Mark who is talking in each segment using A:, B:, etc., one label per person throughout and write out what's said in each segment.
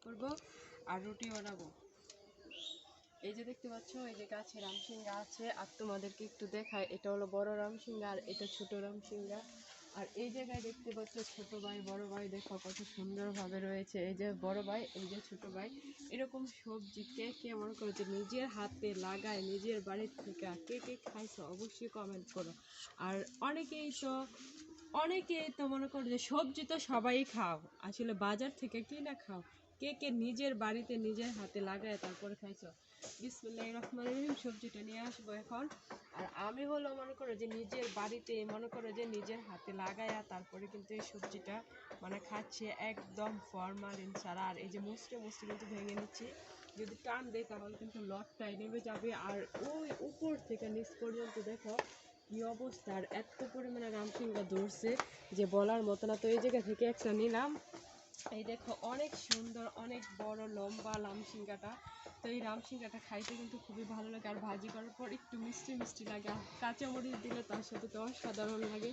A: করব আর রুটি বানাবো। এই যে দেখতে পাচ্ছ, এই যে গাছে রামসিঙ্গা আছে, আর তোমাদেরকে একটু দেখায়, এটা হলো বড় রামসিঙ্গা আর এটা ছোট রামসিঙ্গা। আর এই জায়গায় দেখতে পাচ্ছ ছোট ভাই বড় ভাই, দেখো কত সুন্দরভাবে রয়েছে। এই যে বড় ভাই, এই যে ছোট ভাই। এরকম সবজি কে কে মনে করো যে নিজের হাতে লাগায় নিজের বাড়ির থেকে কে কে খাইছো অবশ্যই কমেন্ট করো। আর অনেকেই তো মনে করো যে সবজি তো সবাই খাও, আসলে বাজার থেকে কিনা খাও। কে কে নিজের বাড়িতে নিজের হাতে লাগায় তারপরে খাইছো? বিসমিল্লাহির রহমানির রহিম। সবজিটা নিয়ে আসবো এখন। আর আমি হলো মনে করো যে নিজের বাড়িতে মনে করো যে নিজের হাতে লাগায়া তারপরে কিন্তু এই সবজিটা মানে খাচ্ছে একদম ফরমালিন ছাড়া। আর এই যে মুসড়ে মুসড়ে কিন্তু ভেঙে নিচ্ছি, যদি টান দেয় তাহলে কিন্তু লটটাই নেমে যাবে। আর ওই উপর থেকে নিচ পর্যন্ত দেখো কি অবস্থা। আর এত পরিমাণে রামসিঙ্গা ধরছে যে বলার মতো না। তো এই জায়গা থেকে একটা নিলাম। এই দেখো অনেক সুন্দর অনেক বড় লম্বা রামসিঙ্গাটা। তো এই রামসিঙ্গাটা খাইতে কিন্তু খুবই ভালো লাগে, আর ভাজি করার পর একটু মিষ্টি মিষ্টি লাগে, আর কাঁচামরিচ দিলে তার সাথে তো অসাধারণ লাগে।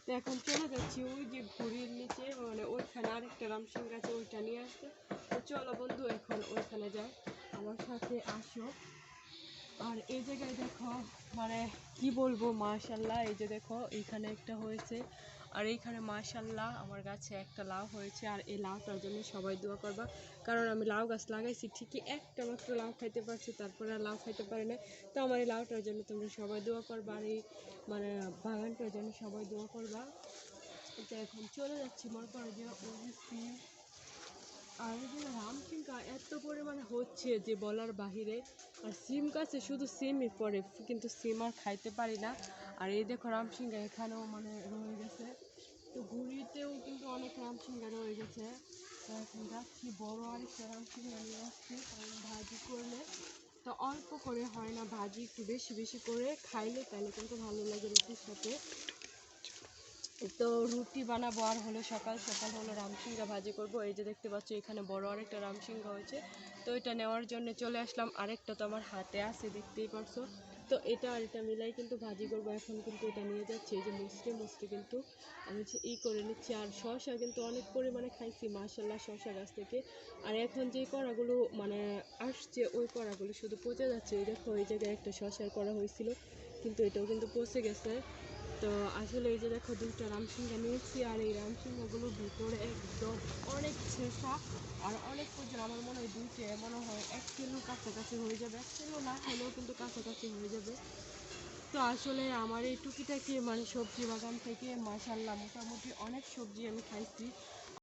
A: তো এখন চলে যাচ্ছি ওই যে ঘুড়ির নিচে, মানে ওইখানে আরেকটা রামসিঙ্গা আছে, ওইটা নিয়ে আসতে। তো চলো বন্ধু এখন ওইখানে যাই, আমার সাথে আসো। আর এই জায়গায় দেখো মানে কি বলবো, মাশাল্লাহ। এই যে দেখো এইখানে একটা হয়েছে, আর এইখানে মাশাল্লাহ আমার গাছে একটা লাউ হয়েছে। আর এই লাউটার জন্য সবাই দোয়া করবা, কারণ আমি লাউ গাছ লাগাইছি ঠিকই, একটা মাত্র লাউ খাইতে পারছি, তারপরে আর লাউ খাইতে পারি না। তো আমার এই লাউটার জন্য তোমরা সবাই দোয়া করবা, আর এই মানে বাগানটার জন্য সবাই দোয়া করবা। তো এখন চলে যাচ্ছি মনে করো যে ওই। আর এই যে রামসিঙ্গা এত পরিমাণে হচ্ছে যে বলার বাহিরে। আর সিম গাছে শুধু সিমই পড়ে, কিন্তু সিম আর খাইতে পারি না। আর এই দেখো রামসিঙ্গা এখানেও মানে রয়ে গেছে। তো ঘুড়িতেও কিন্তু অনেক রামসিঙ্গা রয়ে গেছে। তো এখন যাচ্ছি বড় আরেকটা রামসিঙ্গা নিয়ে আসছি, কারণ ভাজি করলে তো অল্প করে হয় না, ভাজি একটু বেশি বেশি করে খাইলে তাহলে কিন্তু ভালো লাগে রুটির সাথে। তো রুটি বানাবো, আর হলো সকাল সকাল হলো রামসিঙ্গা ভাজি করব। এই যে দেখতে পাচ্ছ এখানে বড় আরেকটা রামসিঙ্গা হয়েছে, তো এটা নেওয়ার জন্য চলে আসলাম। আরেকটা তো আমার হাতে আছে দেখতেই পারছো। তো এটা আর এটা মিলাই কিন্তু ভাজি করব। এখন কিন্তু এটা নিয়ে যাচ্ছি, এই যে মুসলি মুসলি কিন্তু আমি করে নিচ্ছি। আর শসা কিন্তু অনেক পরিমাণে খাইছি মাশাল্লাহ শসা গাছ থেকে। আর এখন যে কড়াগুলো মানে আসছে ওই কড়াগুলো শুধু পচে যাচ্ছে। এই দেখো এই জায়গায় একটা শসার কড়া হয়েছিল, কিন্তু এটাও কিন্তু পচে গেছে। তো আসলে এই যে দেখো দুইটা রামসিঙ্গা নিয়েছি, আর এই রামসিঙ্গাগুলোর ভিতরে একদম অনেক ছেঁচা আর অনেক প্রচুর। আমার মনে হয় দুইটা মনে হয় 1 কিলো কাছাকাছি হয়ে যাবে, 1 কিলো না হলেও কিন্তু কাছাকাছি হয়ে যাবে। তো আসলে আমার এই টুকিটাকি মানে সবজি বাগান থেকে মাশাল্লাহ মোটামুটি অনেক সবজি আমি খাইছি।